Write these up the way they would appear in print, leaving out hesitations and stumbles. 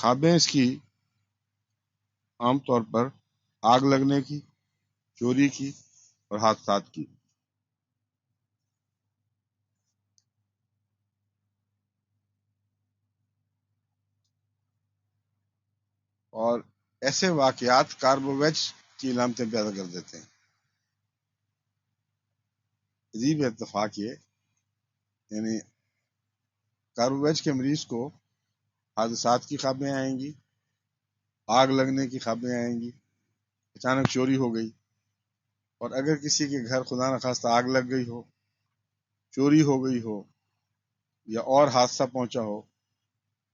خوابیں اس کی عام طور پر آگ لگنے کی، چوری کی اور حادثات کی۔ اور ایسے واقعات کاربوویج کی علامتیں پیدا کر دیتے ہیں۔ عجیب اتفاق یہ، یعنی کاربوویج کے مریض کو حادثات کی خوابیں آئیں گی، آگ لگنے کی خوابیں آئیں گی، اچانک چوری ہو گئی، اور اگر کسی کے گھر خدا نخواستہ آگ لگ گئی ہو، چوری ہو گئی ہو یا اور حادثہ پہنچا ہو،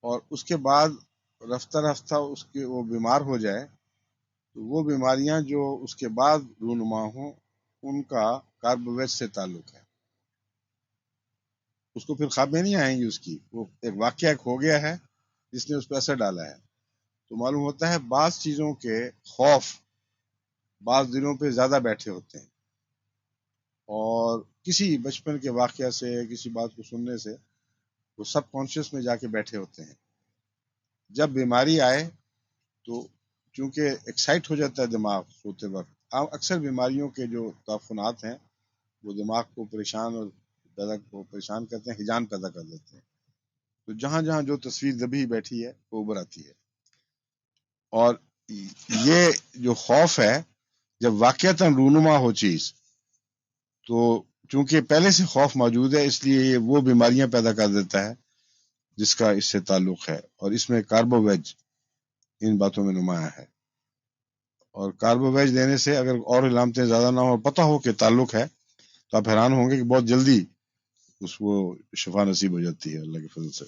اور اس کے بعد رفتہ رفتہ اس کے وہ بیمار ہو جائے، تو وہ بیماریاں جو اس کے بعد رونما ہوں ان کا کاربوویج سے تعلق ہے۔ اس کو پھر خوابیں نہیں آئیں گی، اس کی وہ ایک واقعہ ایک ہو گیا ہے جس نے اس پہ اثر ڈالا ہے۔ تو معلوم ہوتا ہے بعض چیزوں کے خوف بعض دلوں پہ زیادہ بیٹھے ہوتے ہیں، اور کسی بچپن کے واقعہ سے کسی بات کو سننے سے وہ سب کانشیس میں جا کے بیٹھے ہوتے ہیں۔ جب بیماری آئے تو چونکہ ایکسائٹ ہو جاتا ہے دماغ سوتے وقت، اکثر بیماریوں کے جو تعفنات ہیں وہ دماغ کو پریشان اور پریشان کرتے ہیں، ہجان پیدا کر دیتے ہیں۔ تو جہاں جہاں جو تصویر دبی بیٹھی ہے وہ ابھر آتی ہے۔ اور یہ جو خوف ہے جب واقعتاً رونما ہو چیز، تو چونکہ پہلے سے خوف موجود ہے اس لیے یہ وہ بیماریاں پیدا کر دیتا ہے جس کا اس سے تعلق ہے، اور اس میں کاربوویج ان باتوں میں نمایاں ہے۔ اور کاربوویج دینے سے اگر اور علامتیں زیادہ نہ ہو، پتہ ہو کہ تعلق ہے، تو آپ حیران ہوں گے کہ بہت جلدی اس کو شفا نصیب ہو جاتی ہے اللہ کے فضل سے۔